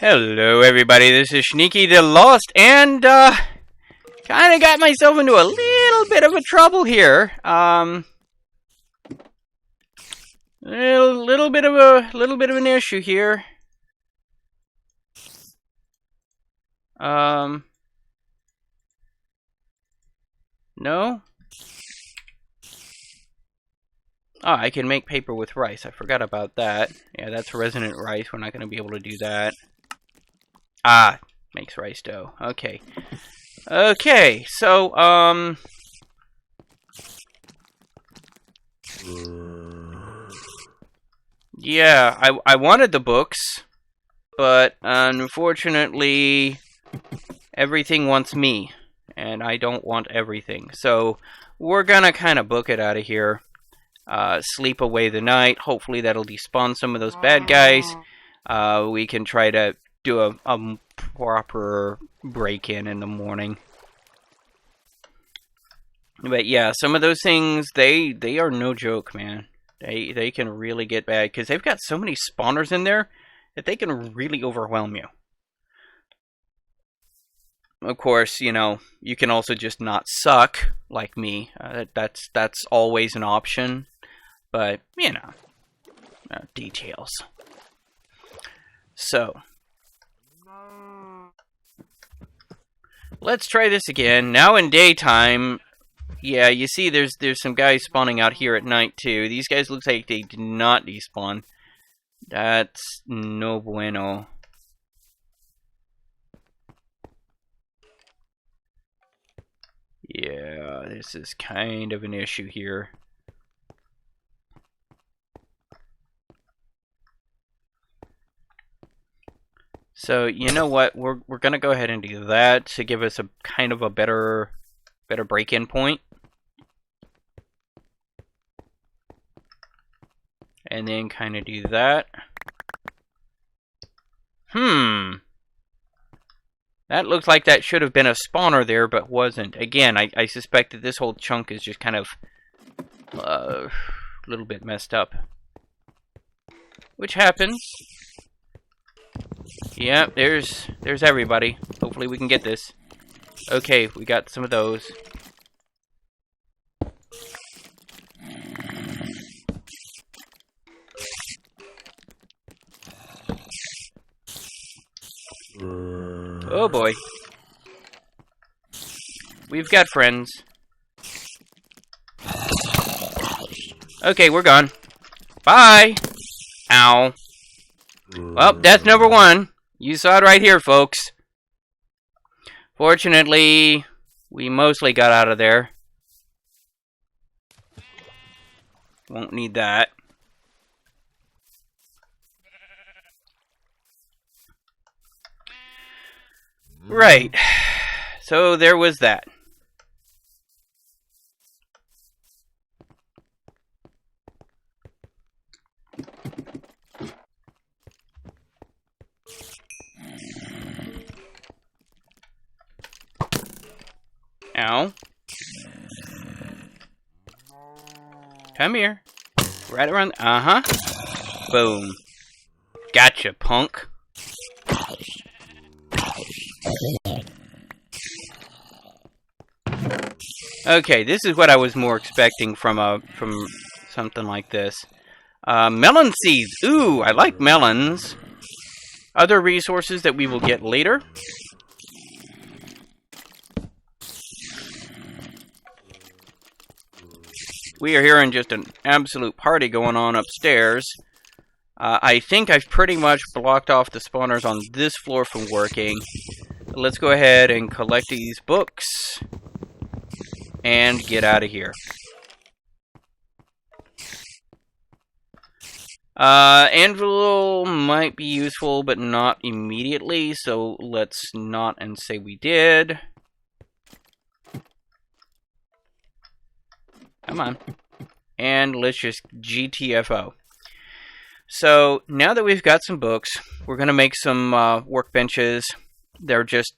Hello everybody, this is Sneaky the Lost, and kinda got myself into a little bit of a trouble here. Little bit of an issue here. No? Oh, I can make paper with rice. I forgot about that. Yeah, that's resonant rice. We're not going to be able to do that. Ah, makes rice dough. Okay. Okay, so, yeah, I wanted the books, but unfortunately, everything wants me, and I don't want everything. So, we're gonna kind of book it out of here. Sleep away the night. Hopefully that'll despawn some of those bad guys. We can try to do a proper break-in in the morning. But yeah, some of those things, they are no joke, man. They can really get bad, because they've got so many spawners in there that they can really overwhelm you. Of course, you know, you can also just not suck, like me. That's always an option. But, you know, details. So, let's try this again. Now in daytime, yeah, you see there's some guys spawning out here at night too. These guys look like they did not despawn. That's no bueno. Yeah, this is kind of an issue here. So, you know what? We're gonna go ahead and do that to give us a kind of a better break-in point. And then kind of do that. That looks like that should have been a spawner there, but wasn't. Again, I suspect that this whole chunk is just kind of a little bit messed up. Which happens. Yeah, there's everybody. Hopefully we can get this. Okay, we got some of those. Oh boy. We've got friends. Okay, we're gone. Bye! Ow. Well, that's number one. You saw it right here, folks. Fortunately, we mostly got out of there. Won't need that. Right. So there was that. Ow. Come here. Right around. Uh-huh. Boom. Gotcha, punk. Okay, this is what I was more expecting from something like this. Melon seeds. Ooh, I like melons. Other resources that we will get later. We are hearing just an absolute party going on upstairs. I think I've pretty much blocked off the spawners on this floor from working. Let's go ahead and collect these books and get out of here. Anvil might be useful, but not immediately, so let's not and say we did. Come on. And let's just GTFO. So, now that we've got some books, we're going to make some workbenches. They're just...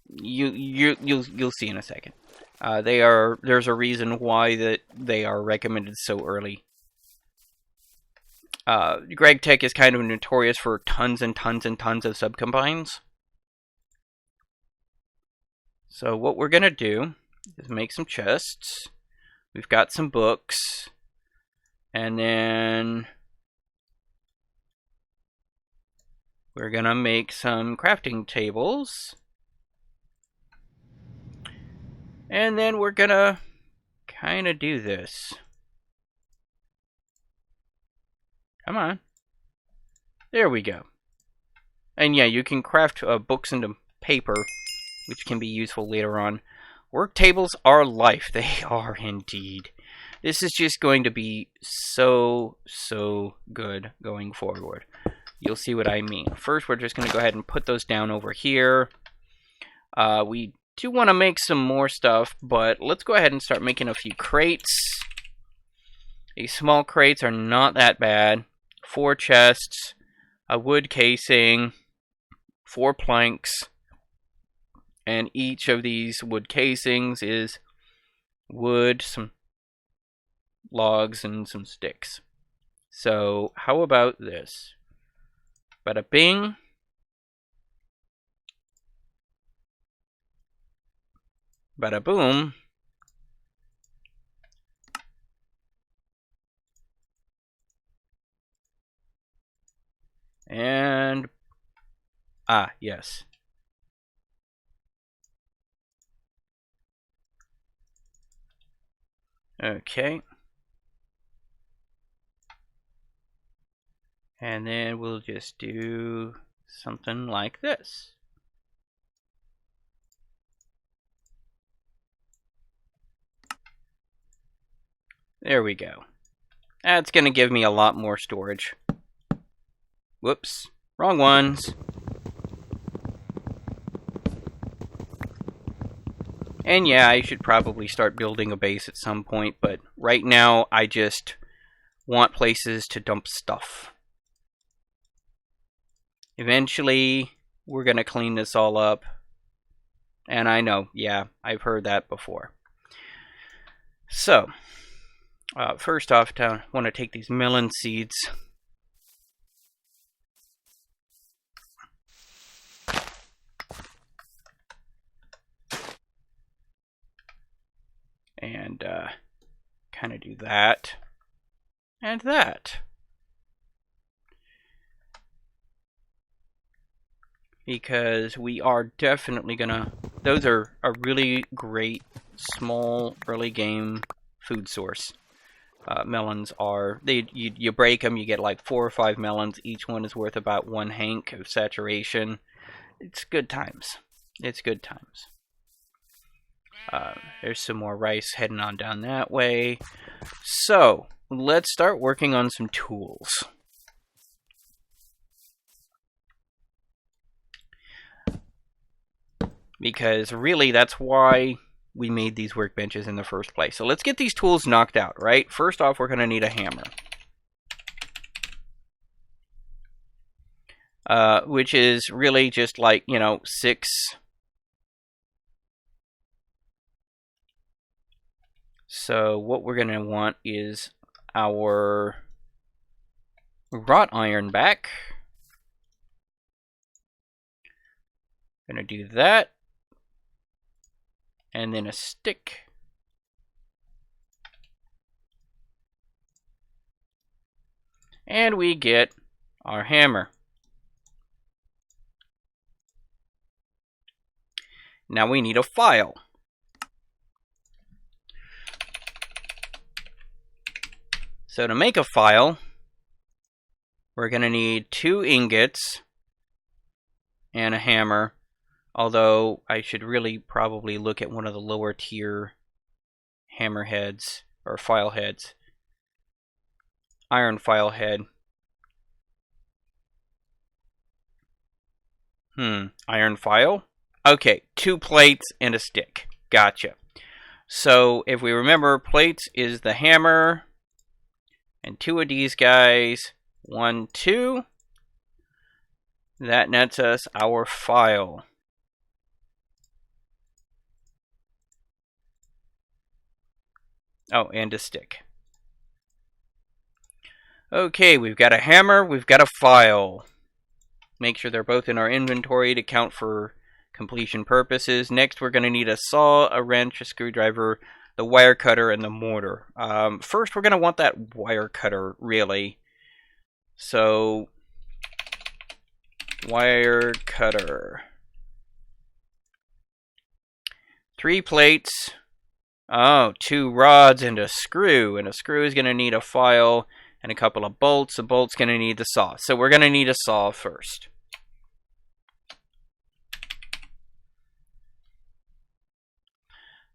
You'll see in a second. There's a reason why that they are recommended so early. Greg Tech is kind of notorious for tons and tons and tons of subcombines. So what we're going to do is make some chests. We've got some books. And then we're going to make some crafting tables. And then we're going to kind of do this. Come on. There we go. And yeah, you can craft books into paper, which can be useful later on. Work tables are life. They are indeed. This is just going to be so good going forward. You'll see what I mean. First, we're just going to go ahead and put those down over here. We do want to make some more stuff, but let's go ahead and start making a few crates. These small crates are not that bad. 4 chests, a wood casing, 4 planks, and each of these wood casings is wood, some logs, and some sticks. So how about this? Bada bing. Bada boom. And yes. Okay. And then we'll just do something like this. There we go. That's going to give me a lot more storage. Whoops. Wrong ones. And yeah, I should probably start building a base at some point, but right now I just want places to dump stuff. Eventually, we're going to clean this all up. And I know, yeah, I've heard that before. So, first off, I want to take these melon seeds. And kind of do that. And that. Because we are definitely gonna... Those are a really great, small, early game food source. Melons are... You break them, you get like 4 or 5 melons. Each one is worth about 1 hank of saturation. It's good times. It's good times. There's some more rice heading on down that way. So, let's start working on some tools. Because really, that's why we made these workbenches in the first place. So let's get these tools knocked out, right? First off, we're going to need a hammer. Which is really just like, 6... So what we're going to want is our wrought iron back. Going to do that. And then a stick. And we get our hammer. Now we need a file. So to make a file, we're going to need 2 ingots and a hammer. Although I should really probably look at one of the lower tier hammer heads or file heads. Iron file head. Iron file? Okay, 2 plates and a stick. Gotcha. So if we remember, plates is the hammer. And 2 of these guys. 1, 2. That nets us our file. Oh, and a stick. Okay, we've got a hammer, we've got a file. Make sure they're both in our inventory to count for completion purposes. Next, we're going to need a saw, a wrench, a screwdriver, the wire cutter, and the mortar. First, we're going to want that wire cutter, really. So, wire cutter. 3 plates. Oh, 2 rods and a screw. And a screw is going to need a file and a couple of bolts. A bolt's going to need the saw. So we're going to need a saw first.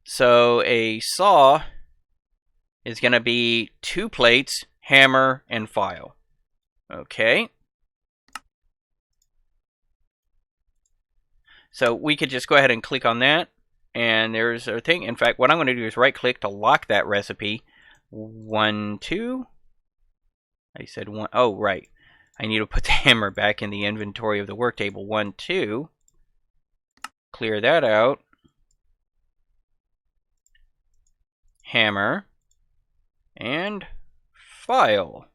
So a saw is going to be 2 plates, hammer, and file. Okay. So we could just go ahead and click on that. And there's our thing. In fact, what I'm going to do is right click to lock that recipe. 1, 2. I said 1. Oh, right. I need to put the hammer back in the inventory of the work table. 1, 2. Clear that out. Hammer. And file.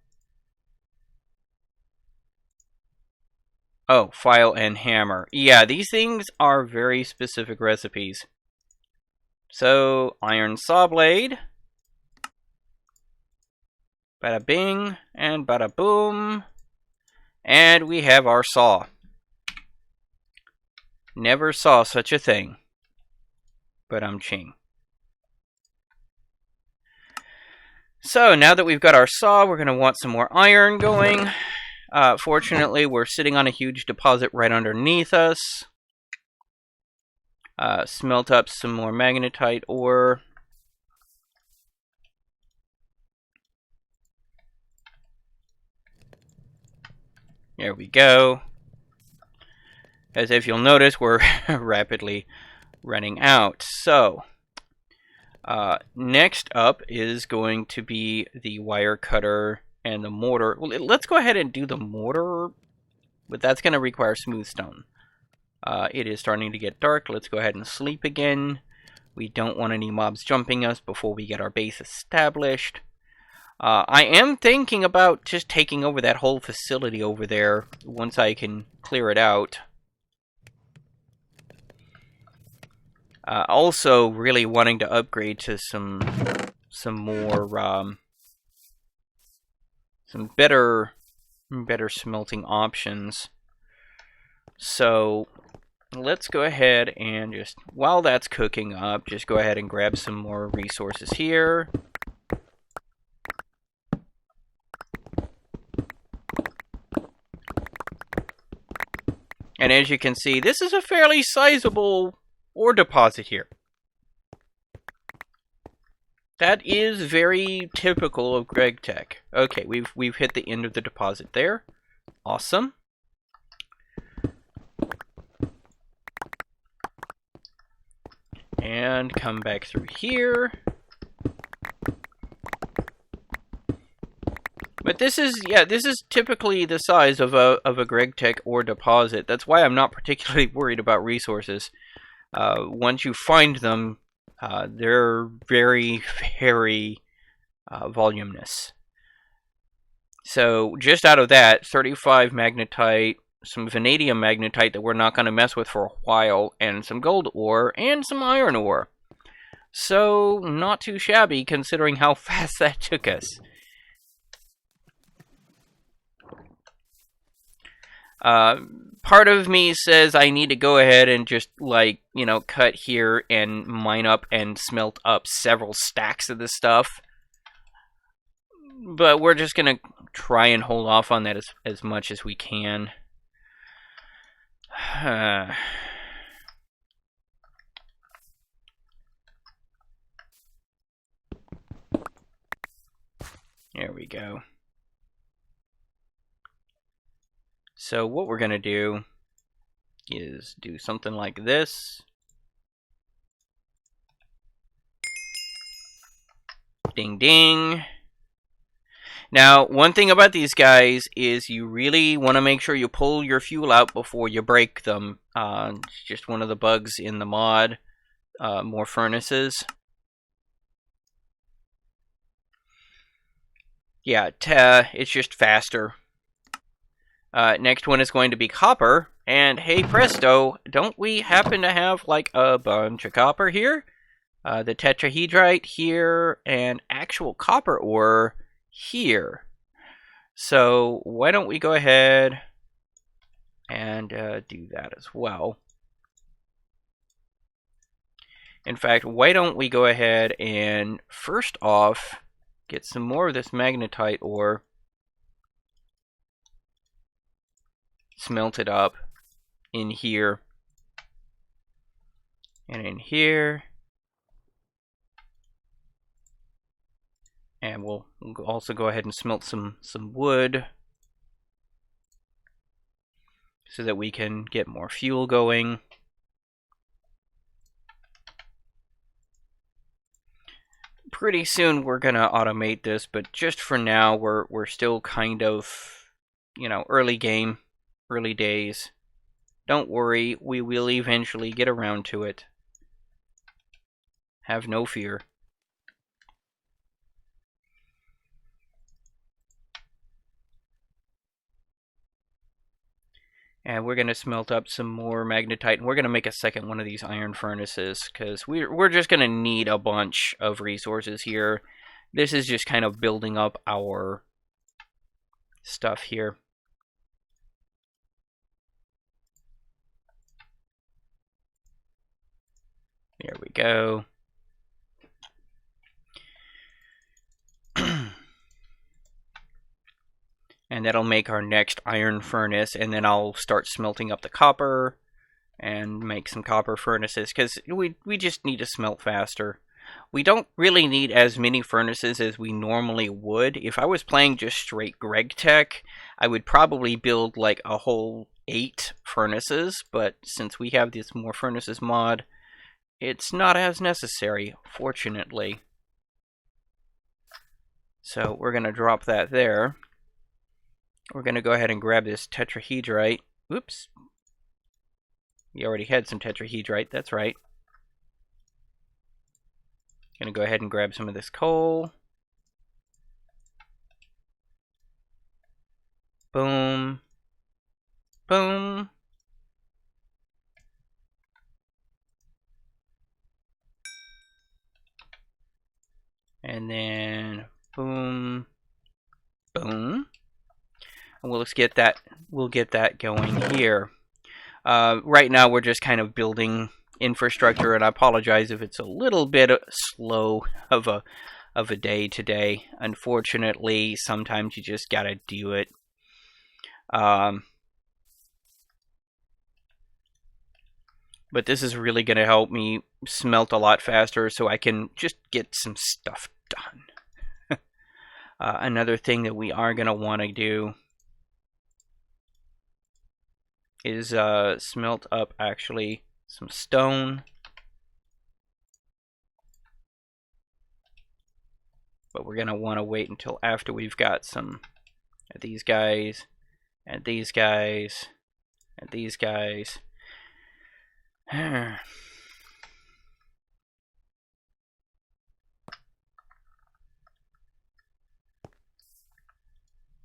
Oh, file and hammer. Yeah, these things are very specific recipes. So, iron saw blade. Bada bing and bada boom. And we have our saw. Never saw such a thing. But I'm ching. So, now that we've got our saw, we're going to want some more iron going. Fortunately, we're sitting on a huge deposit right underneath us. Smelt up some more magnetite ore. There we go. As if you'll notice, we're rapidly running out. So, next up is going to be the wire cutter and the mortar. Well, let's go ahead and do the mortar, but that's going to require smooth stone. It is starting to get dark. Let's go ahead and sleep again. We don't want any mobs jumping us before we get our base established. I am thinking about just taking over that whole facility over there once I can clear it out. Also, really wanting to upgrade to some more some better smelting options. So let's go ahead and just, while that's cooking up, just go ahead and grab some more resources here. And as you can see, this is a fairly sizable ore deposit here. That is very typical of GregTech. Okay, we've hit the end of the deposit there. Awesome. And come back through here. But this is typically the size of a GregTech ore deposit. That's why I'm not particularly worried about resources. Once you find them, they're very, very voluminous. So just out of that, 35 magnetite, some vanadium magnetite that we're not going to mess with for a while, and some gold ore, and some iron ore. So not too shabby considering how fast that took us. Part of me says I need to go ahead and just, like, you know, cut here and mine up and smelt up several stacks of this stuff. But we're just going to try and hold off on that as much as we can. There we go. So what we're going to do is do something like this. Ding ding. Now, one thing about these guys is you really want to make sure you pull your fuel out before you break them. It's just one of the bugs in the mod. More furnaces. Yeah, it's just faster. Next one is going to be copper. And hey presto, don't we happen to have like a bunch of copper here? The tetrahedrite here and actual copper ore here. So why don't we go ahead and do that as well. In fact, why don't we go ahead and first off get some more of this magnetite ore, smelt it up in here and in here, and we'll also go ahead and smelt some wood so that we can get more fuel going. Pretty soon we're gonna automate this, but just for now we're still kind of, you know, early game, early days. Don't worry, we will eventually get around to it. Have no fear. And we're gonna smelt up some more magnetite, and we're gonna make a second one of these iron furnaces because we're just gonna need a bunch of resources here. This is just kind of building up our stuff here. There we go. And that'll make our next iron furnace, and then I'll start smelting up the copper and make some copper furnaces because we just need to smelt faster. We don't really need as many furnaces as we normally would. If I was playing just straight Greg Tech, I would probably build like a whole 8 furnaces, but since we have this more furnaces mod, it's not as necessary, fortunately. So we're going to drop that there. We're going to go ahead and grab this tetrahedrite. Oops. We already had some tetrahedrite, that's right. Going to go ahead and grab some of this coal. Boom. Boom. And then boom. Boom. And we'll get that going here. Right now we're just kind of building infrastructure, and I apologize if it's a little bit slow of a day today. Unfortunately, sometimes you just gotta do it. But this is really gonna help me smelt a lot faster so I can just get some stuff done. Another thing that we are gonna want to do is smelt up actually some stone. But we're going to want to wait until after we've got some of these guys, and these guys, and these guys.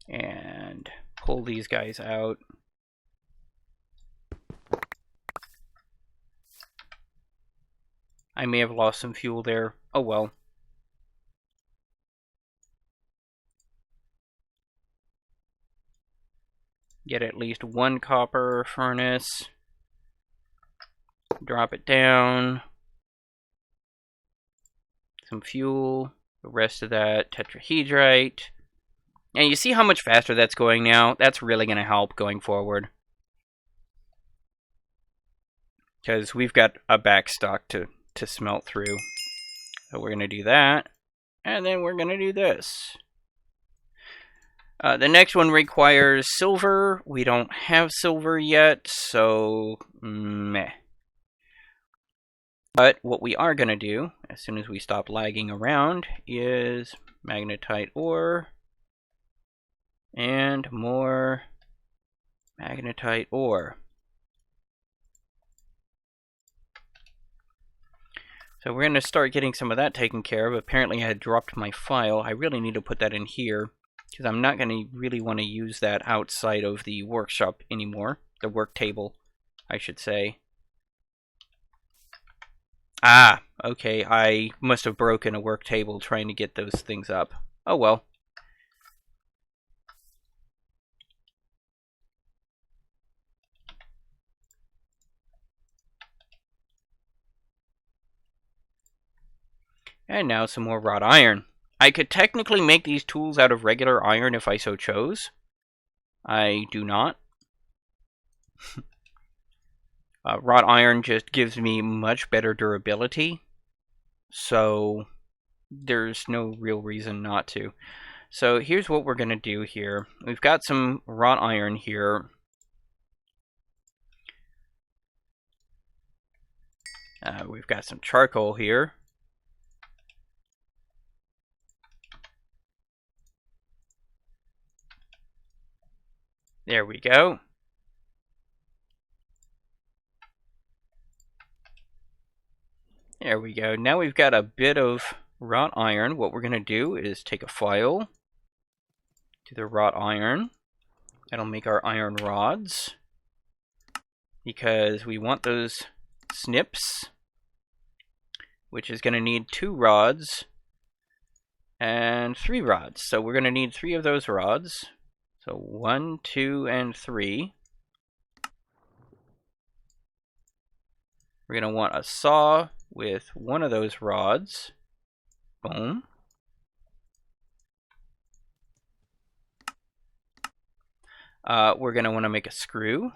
And pull these guys out. I may have lost some fuel there. Oh well. Get at least one copper furnace. Drop it down. Some fuel. The rest of that tetrahedrite. And you see how much faster that's going now? That's really going to help going forward. Because we've got a backstock to smelt through. So we're going to do that. And then we're going to do this. The next one requires silver. We don't have silver yet, so meh. But what we are going to do, as soon as we stop lagging around, is magnetite ore. And more magnetite ore. So we're going to start getting some of that taken care of. Apparently I had dropped my file. I really need to put that in here. because I'm not going to really want to use that outside of the workshop anymore. The work table, I should say. Ah, okay, I must have broken a work table trying to get those things up. Oh well. And now some more wrought iron. I could technically make these tools out of regular iron if I so chose. I do not. Wrought iron just gives me much better durability, so there's no real reason not to. So here's what we're going to do here. We've got some wrought iron here. We've got some charcoal here. There we go. There we go. Now we've got a bit of wrought iron. What we're going to do is take a file, do the wrought iron. That'll make our iron rods, because we want those snips, which is going to need 2 rods and 3 rods. So we're going to need 3 of those rods. So 1, 2, and 3. We're going to want a saw with 1 of those rods. Boom. We're going to want to make a screw.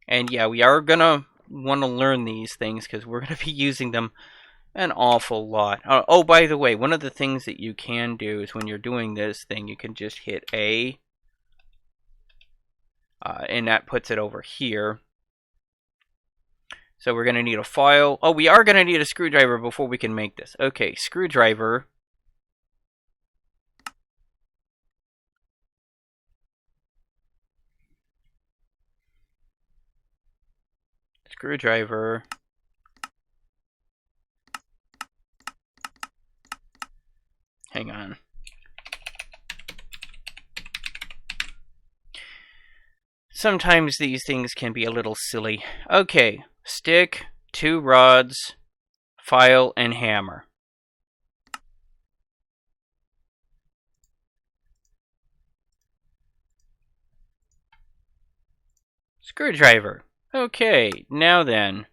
And yeah, we are going to want to learn these things because we're going to be using them an awful lot. Oh, by the way, one of the things that you can do is when you're doing this thing, you can just hit A. And that puts it over here. So we're going to need a file. Oh, we are going to need a screwdriver before we can make this. Okay, screwdriver. Screwdriver. Hang on. Sometimes these things can be a little silly. Okay, stick, 2 rods, file, and hammer. Screwdriver. Okay, now then.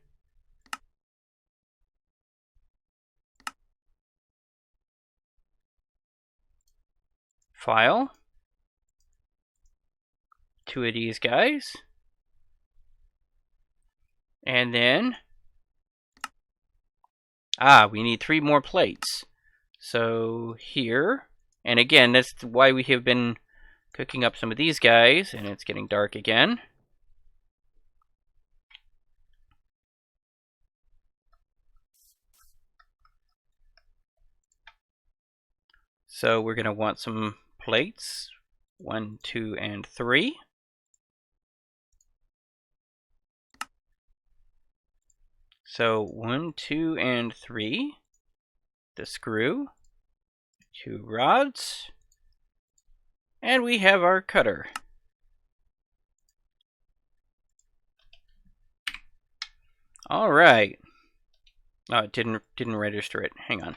File. 2 of these guys. And then, we need 3 more plates. So here, and again, that's why we have been cooking up some of these guys, and it's getting dark again. So we're going to want some plates, 1, 2, and 3. So 1, 2, and 3. The screw, 2 rods, and we have our cutter. All right. Oh, it didn't register it. Hang on.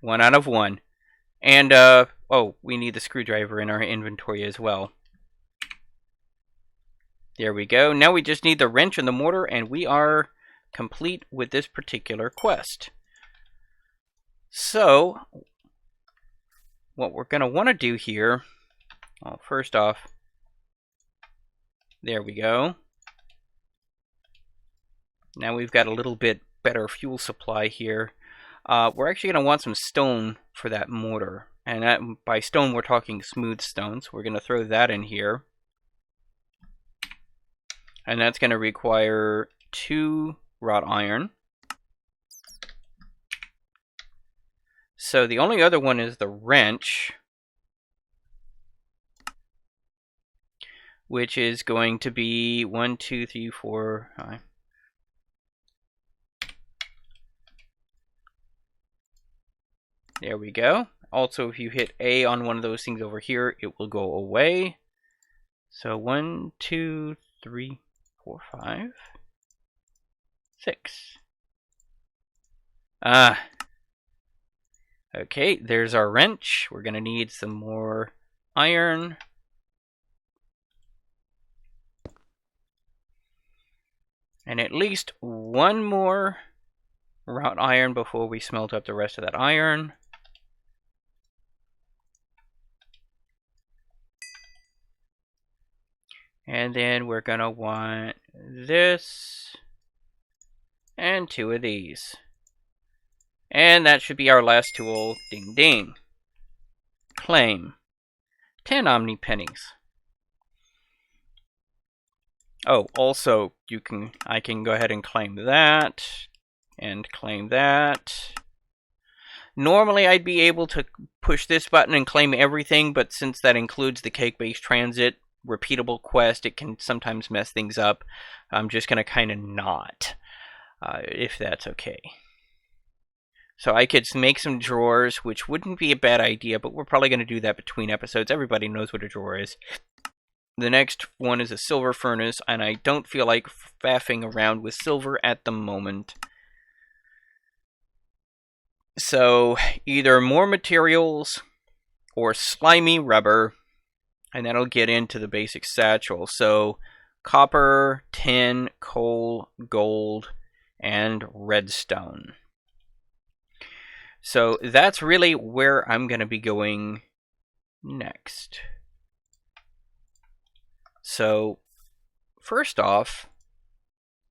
One out of 1. And, oh, we need the screwdriver in our inventory as well. There we go. Now we just need the wrench and the mortar, and we are complete with this particular quest. So, what we're going to want to do here, well, first off, there we go. Now we've got a little bit better fuel supply here. We're actually going to want some stone for that mortar. And that, by stone, we're talking smooth stone. So we're going to throw that in here. And that's going to require 2 wrought iron. So the only other one is the wrench, which is going to be 1, 2, 3, 4, 5. There we go. Also, if you hit A on one of those things over here, it will go away. So 1, 2, 3, 4, 5, 6. Okay, there's our wrench. We're going to need some more iron. And at least one more wrought iron before we smelt up the rest of that iron. And then we're going to want this and 2 of these. And that should be our last tool. Ding ding. Claim. 10 Omni pennies. Oh, also I can go ahead and claim that and claim that. Normally I'd be able to push this button and claim everything, but since that includes the cake-based transit repeatable quest, it can sometimes mess things up. I'm just gonna kind of not, if that's okay. So I could make some drawers, which wouldn't be a bad idea, but we're probably going to do that between episodes. Everybody knows what a drawer is. The next one is a silver furnace, and I don't feel like faffing around with silver at the moment. So either more materials or slimy rubber, and that'll get into the basic satchel. So copper, tin, coal, gold, and redstone. So that's really where I'm going to be going next. So first off,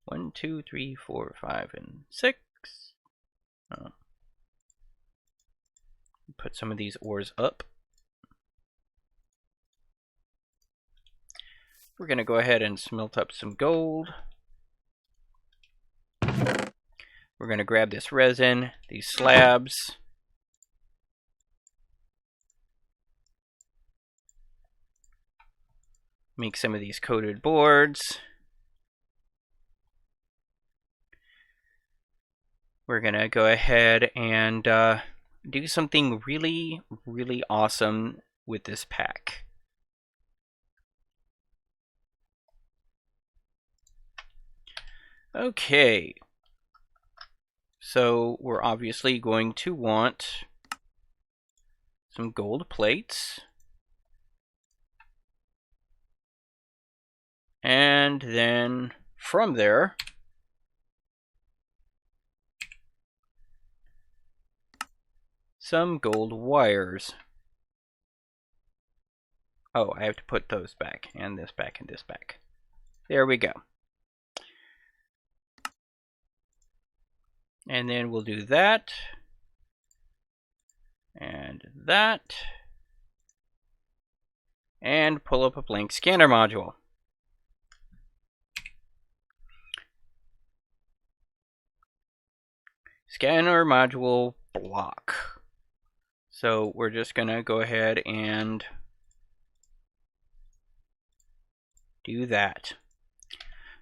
1, 2, 3, 4, 5, and 6. Put some of these ores up. We're going to go ahead and smelt up some gold. We're going to grab this resin, these slabs. Make some of these coated boards. We're going to go ahead and do something really, really awesome with this pack. Okay. So we're obviously going to want some gold plates. And then from there, some gold wires. Oh, I have to put those back, and this back, and this back. There we go. And then we'll do that, and that, and pull up a blank scanner module. Scanner module block. So we're just going to go ahead and do that.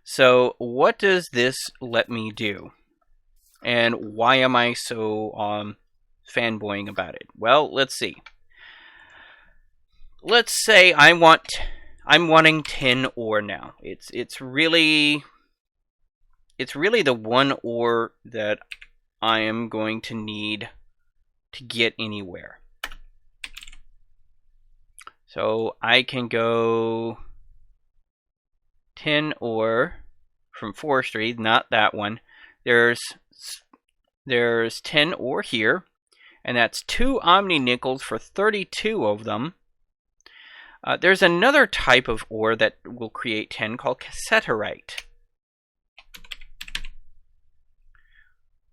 So what does this let me do? And why am I so fanboying about it? Well, let's see. Let's say I'm wanting tin ore now. It's really the one ore that I am going to need to get anywhere. So I can go tin ore from forestry, not that one. There's tin ore here, and that's 2 Omni nickels for 32 of them. There's another type of ore that will create tin called casseterite.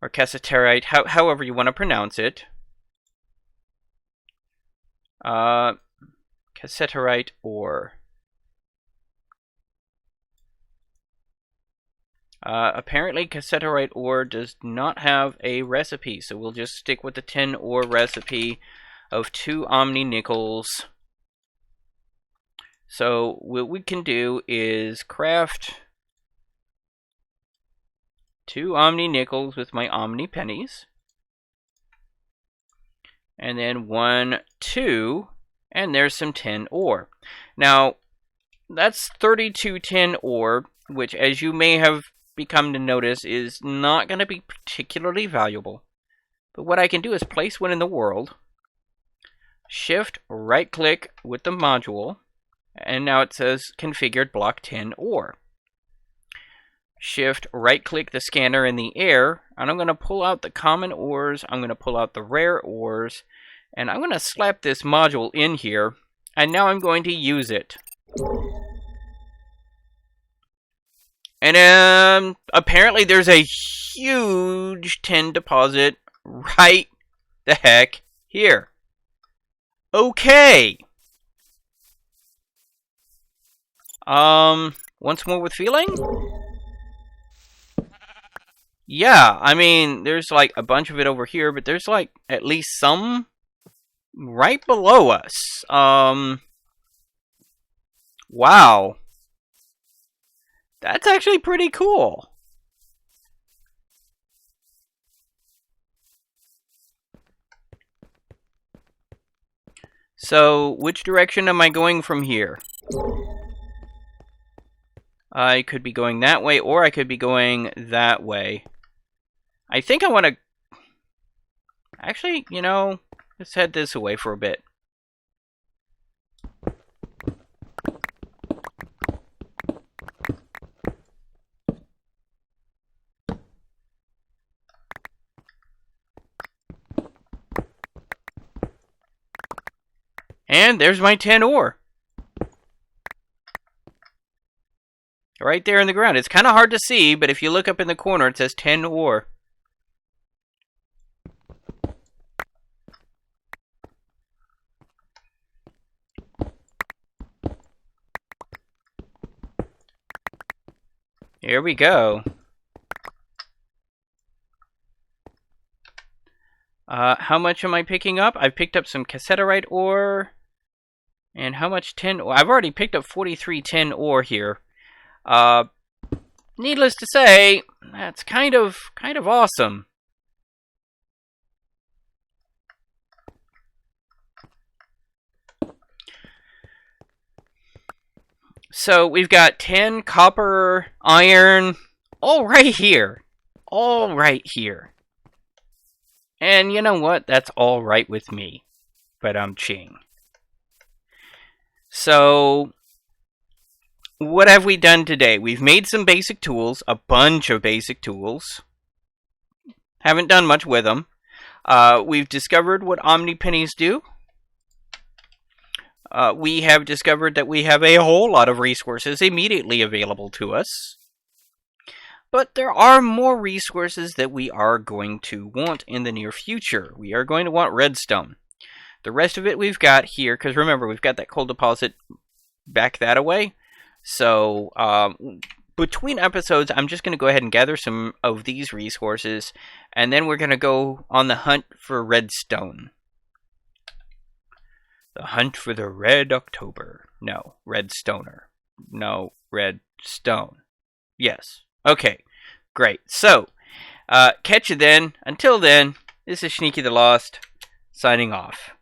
Or casseterite, however you want to pronounce it. Casseterite ore. Apparently casseterite ore does not have a recipe, so we'll just stick with the tin ore recipe of 2 Omni nickels. So what we can do is craft 2 Omni nickels with my Omni pennies. And then 1, 2, and there's some tin ore. Now, that's 32 tin ore, which, as you may have become to notice, is not going to be particularly valuable. But what I can do is place one in the world, shift right-click with the module, and now it says configured block tin ore. Shift right-click the scanner in the air, and I'm going to pull out the common ores, I'm going to pull out the rare ores, and I'm going to slap this module in here, and now I'm going to use it. And apparently there's a huge tin deposit right the heck here. Okay. Once more with feeling? Yeah, I mean, there's like a bunch of it over here, but there's like at least some right below us. Wow. That's actually pretty cool. So, which direction am I going from here? I could be going that way, or I could be going that way. I think I want to... Actually, you know, let's head this away for a bit. And there's my tin ore. Right there in the ground. It's kind of hard to see, but if you look up in the corner, it says tin ore. Here we go. How much am I picking up? I've picked up some cassiterite ore. And how much tin ore? I've already picked up 43 tin ore here. Needless to say, that's kind of awesome. So we've got tin, copper, iron, all right here. All right here. And you know what? That's all right with me. But I'm ching. So, what have we done today? We've made some basic tools, a bunch of basic tools. Haven't done much with them. We've discovered what Omni pennies do. We have discovered that we have a whole lot of resources immediately available to us. But there are more resources that we are going to want in the near future. We are going to want redstone. The rest of it we've got here, because remember, we've got that coal deposit back that away. So, between episodes, I'm just going to go ahead and gather some of these resources, and then we're going to go on the hunt for redstone. The hunt for the Red October. No, Redstoner. No, Redstone. Yes. Okay, great. So, catch you then. Until then, this is Sneaky the Lost, signing off.